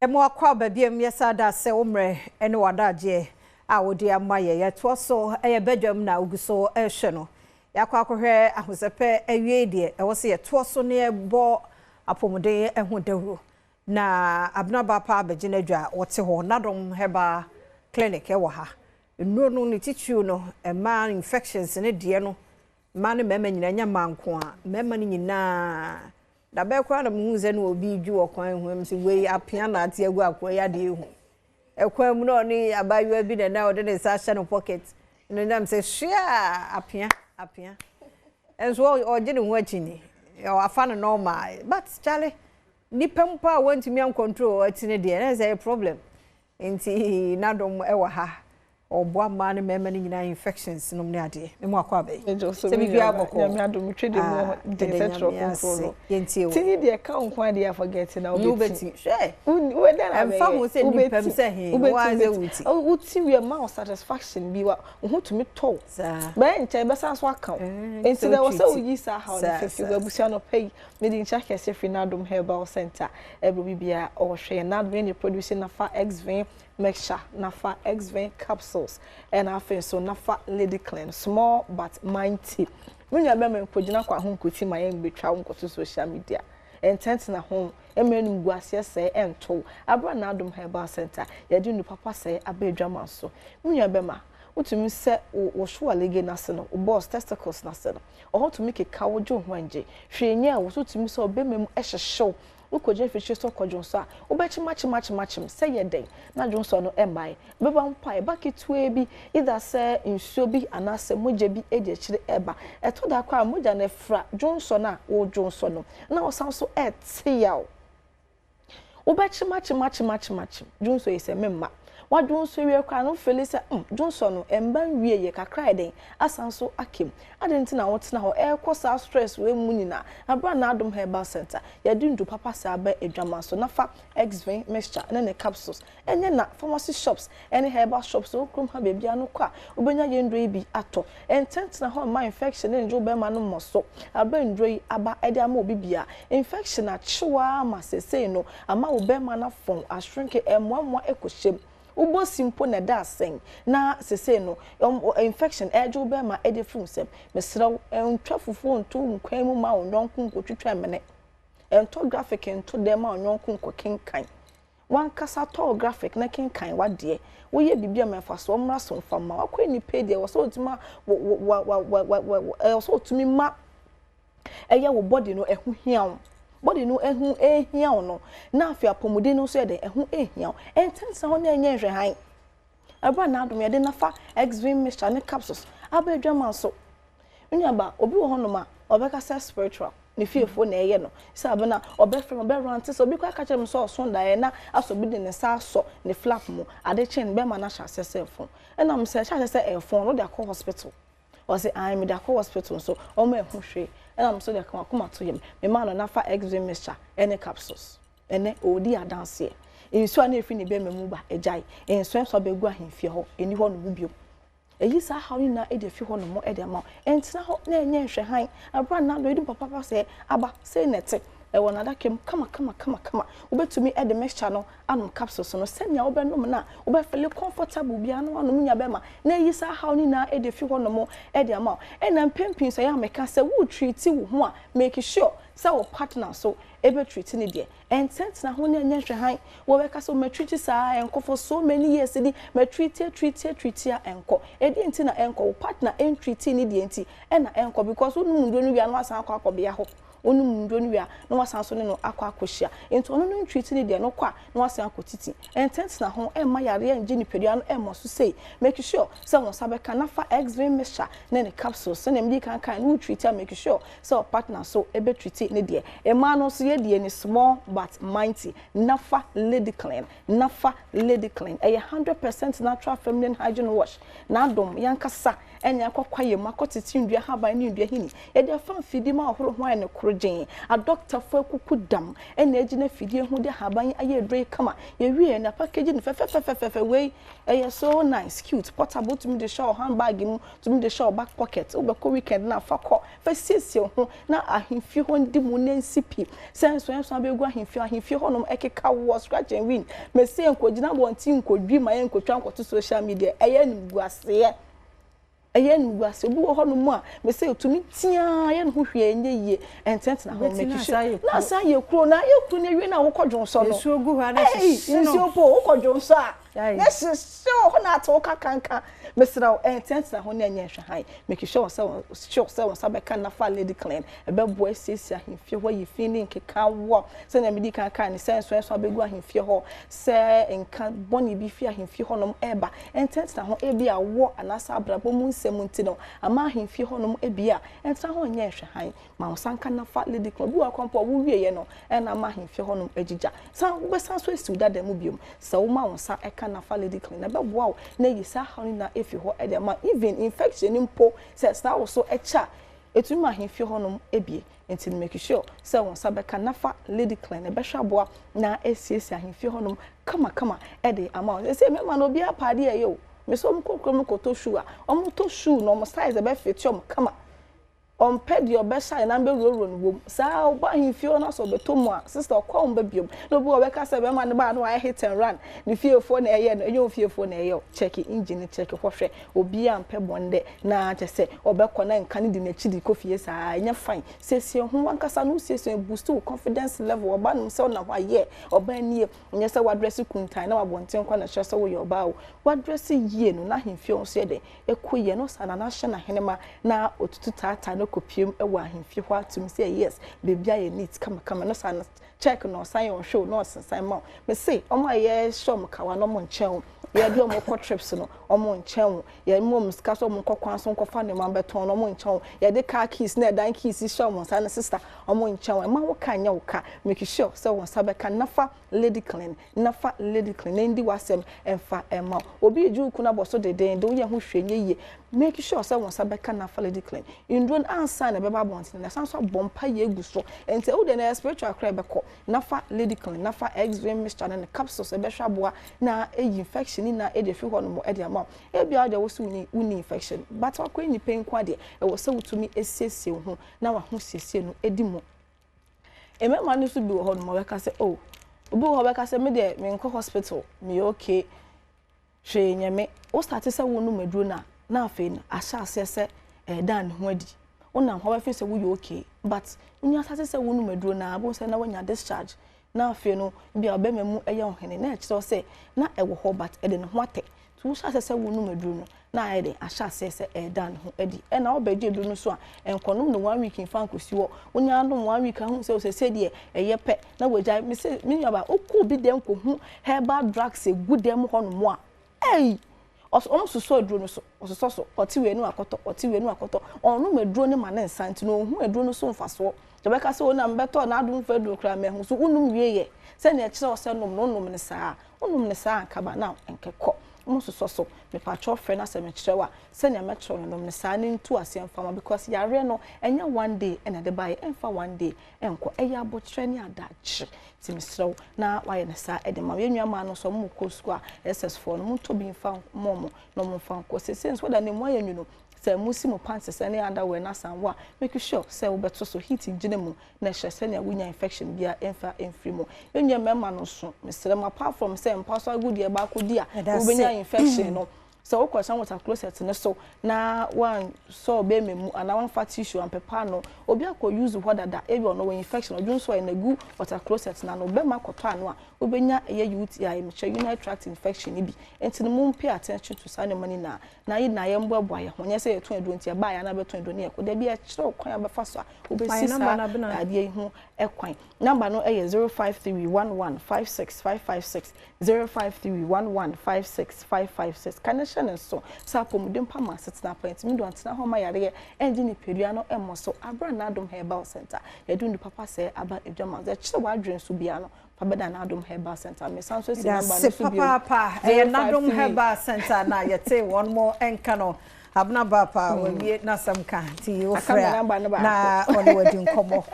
Emo akwa babiem yesa da se umre ene wadaje a wodi amaye ye to so eye Badwam na uguso ehwe no yakwa akohwe ahosepe awie de e wo se ye to so ne ebo apomode ehu dawro na abnaba pa abeginadwa wote ho NADOM HERBAL clinic e wo ha nnuro no ne tichu no ema infections ne de no ma ne mema nyina nya manko a mema ne nyina da be kwa na mu ze no obi dwu okwan hu em se we apia na ate agu akwa ya de hu ekwan mu no ni abayo bi na o de ne sa hye no pocket no ndam se hia apia enso o je ne hu achini o afa no normal but chale ni pempa want me an control atine de na say problem enti NADOM e wa ha obo ma ne mema ni nyina infections no ne ade me mo akwa be se bi bia boko ya NADOM twede mo de central control tini de ka nkwa de ya forget na obeti we den am fa mo se ni pem se he wa ze wuti wuti we ma satisfaction bi wa hu to me to be nche be san so aka enti there was so yi sa how the fifty we busia no pay me di ncha kese free NADOM Herbal Center ebro bibia o hwe NADOM ni producing na fa XV mixture nafa XV capsules and afin so nafa lady clean small but mighty when you remember kojina kwa ho nkoti ma yen betwa nkoto social media intent na ho emenum guase se ento abra NADOM Herbal Center yedi nu papa se abedwama so when you remember utumi se wo hwo alege na se no boss testicles na se no o to make ka wo jo ho anje hwenye a wo so tumi se obemem ehhehyew ukoje fichi so kojonso a ubechi match say ye den na jonso no emai beba mpa ba ketue bi either say nsuo bi anase moje bi edi akire eba eto da kwa moja na fra jonso na wo jonso no na osan so etiaw ubechi match jonso ise memma wadun so wie kwa no felisa jonso no emban wie ye kakra den asan so akem adenti na wotena ho ekosa stress we mu nyina abra NADOM Herbal Center ye dundu papa sa ba edwama so nafa XV mixture ne capsules enye na pharmacy shops any herbal shops o krom ha bebia no kwa obenya ye ndoi bi ato intent na ho ma infection ne njo be ma no moso abra ndoi aba ede ama obibia infection a chiwa ma sese no ama obema na fon ashrinke emwamwa ekoshem ubo simpo na da sen na sese no infection ejo be ma ede fun sem mesraw entwafufu nto nkwan mu ma ononku nkotwetwa mene ento graphic nto dem ma ononku nkokenkan wan kasa to graphic na kenkan wade wo ye bibia mefa so mra so mfama wakwa ni page wo so otima so otumi ma eye wo body no ehu hiawo body no ehu ehiawo no na afia pomode no so ye de ehu ehiawo entensa ho na enye hwe han abra NADOM ye de nafa XV mixture ne capsules abedwama so nyaba obi wo hono ma obeka say spiritual ne fiefo na eye no say abena obefrem oberant so obi kwa kache so so da ye na asobi de ne sa so ne flap mu ade chen be ma na sha sesefo na am say sha se efon no de akọ hospital o say I me de akọ hospital so o ma ehu hwe na am so de akọ to yem me ma no nafa XV mixture ene capsules ene odi adanse ensu na efi ne be memu ba ejai ensu so be gu ahemfie ho eni ho no bio eyi sa how ni na e de fi ho no mo e de ma entina ho na enye hwe han abra na do edi papa se aba se nete e wona da kem kama ubetumi e de mixture no anum capsules no senya wo be nom na wo be feel comfortable bia no anum nya be ma na eyi sa how ni na e de fi ho no mo e de ma e na pempin so ya meka se wo treat wo ho a make sure say wo partner so ebe treat ni de intent na ho na enye hwe han wo be ka so me treat sa enko for so many years di me treat ya enko e di enti na enko wo partner en treat ni de enti e na enko because wo nu ndo nu wi anu asan akọ bia ho onu mundo no wia no wasan so ne no akwa akohia enti ono no treat ne de no kwa no wasan akotiti intent na ho e ma yare anje ni pedua no e mo so sei make sure say won sabeka nafa XV mixture ne ne capsules ne mdi kan no treat make sure so partner so e be treat ne de e ma no so ye de ni small but mighty nafa lady clean e 100% natural feminine hygiene wash NADOM yankasa enya kwakwaye makotiti ndua haba ni ndua hini e de fan fidi ma ohoro ho ne nitrogen a doctor for kukudam and ejina fidie hu de haban aye dre kama ye wie na package ni fe we so nice cute portable to me the show handbag mu to me the show back pocket obeko weekend na fakọ fa siesie ho na ahemfie ho ndi mu na nsipi sense so abegu ahemfie ho nom ekeka wo scratch and win me se enkogina bonti nkodwi ma enkotwa nkoto social media eye nimguase obi wo hono mu a me say otumi tia ye no hwe enye yie entent na ho make sure na sa ye kuro na na wie na wo kodwonso no nsuo gu ha na hye nsuo po wo kodwonso a yes so ho na to kanka mesra entent na ho na enye hwe han make sure say sabeka na fa lady clean ebe bo asiesie ahemfie ho ye feeling keka wo se na medi kan ni sense so abegu ahemfie ho se enka boni bi fi ahemfie ho nom eba entent na ho ebi awo anasa abrabo mu semunti no ama ahemfie ho nom ebia entra ho nye hwe han ma osanka na fa lady clean bi wa kompo wo wie ye no na ama ahemfie ho nom ejija san wo besan so esi uda dem biom se wo ma wonsa eka na fa lady clean na be boa na yisa ha na efi ho e de ma even infection impo se sta wo so echa etumi ahemfie ho nom ebie enti make sure se wonsa beka na fa lady clean e be hwaboa na esiesi ahemfie ho nom kama e de ama se me ma no bia paade e yo me so mkokrom koto shoe a omoto shoe no mo size be fit yo kama on ped your best side na be roro no bom sa oba himfio na so betomu a sister kwa on babiom no bu obeka se be ma ne ba no I hit and run the fiefo na eye no enyo fiefo na eye check engine check hwohwe obi a mpe bonde na chese obekọ na nka ne di na chidi kofie sa enya fine sesie ho wankasa no sesie boost confidence level oba no se na hwa ye oba nie nya se wadress kuntan na wabonten kwa na chese wo ye oba wo wadress yie no na himfio so ye de ekoye no sa na hye na henema na otutu tata no kopiem ewa ahemfie ho atum say yes baby aye neat kama no sa check no sign on show no sign ma me say omo aye show mkawa no mo nchen ye de omo trips no omo nchen ye mo ska so omo kokwan so nkofa ne ma beton no omo nchen ye de car keys na dan keys show mo sa na sister omo nchen ma wo ka nya wo ka make sure say won sa be ka nafa lady clean ndi wasem emfa ema obi eju ku na boso de den do ye ho hwenye ye make sure say won sa be ka nafa lady clean indron ansa na be ba bontin na sanso bompa ye egu so ente wo de na spiritual cry be ko nafa lady clean nafa x-ray mixture na capsules e be hwaboa na infection ni na e de fi ho no mo e de ama e bia de wo so uni infection but akwa ni pain kwa de e wo se wutumi esiesie ho na wa ho siesie no edi mo emema ni so bi wo ho no mo be ka se oh obi wo be ka se me de me nko hospital me okay hwe nyame wo start se wo no maduro na afi na asha asese dan ho adi ona ho be fi se wo you okay but unya start se wo no maduro na abo se na wanya discharge na afi no bia obememu eye ohene na ekiro se na ewo ho but e de no ho ate tu sha se wo no maduro no na ayede asha se dan ho adi e na obeje bi no so a enkonom no 1 week in fan kosi wo unya no 1 week hu se de eye pe na wagya me se me nyaba okọ bi dem ko hu herbal drugs e gudem ho no mo a ei so aduro no so so oti we nu akoto onu maduro ne ma na nsanti no hu aduro no so mfaso to be ka se wona mbeto na adum fa aduro kra me hu so unum wieye se na ekire o se nom ne saa unum ne saa kaba na enkekọ so me pa cho friend asem ekire se na metro no nom ne saa ne ntu ase mfama because yare no enya one day and de buy emfa one day enko eya abotre ne adachi timisro na waye ne saa e de ma yenua ma no so mo kosu a SS4 no mo to bi mfa momo no mo mfa ko se sense wada ne mo ayenyu no se musi mo pants se ne underwear na sanwa make sure se wo beto so heat gine mu na hye se ne wunya infection bia emfa emfiri mu yenua mema no so mesere ma apart from say mpa so good e ba ko dia wo benya infection no so okwasan water closet ne so na one so be memu ana one fat tissue and pepper no obi akọ use whatever ebi ono infection odun so na gu water closet na no be makoto anu a obenya eye UTI urinary tract infection bi entini mu pay attention to sane mani na yi na ye mboaboa ye honye se ye to edu ntia ba ya na be to edu ne ye ko da bi e kire okwan abefa so a obesi sa ade hu ekwan number no eye 0531156556 0531156556 connection so sapo mudem pa ma setna point mi do antena ho ma yare enji ni pedua no emo so abra na Adom Herbal Center ye do ndi papa se aba edwama ze kire wadwen so bia no pabeda na Adom Herbal Center me sanso si number no so bia papa e NADOM Herbal Center na ye te one more enka no abna papa we na sam ka ti ofra na ono wadi nkomo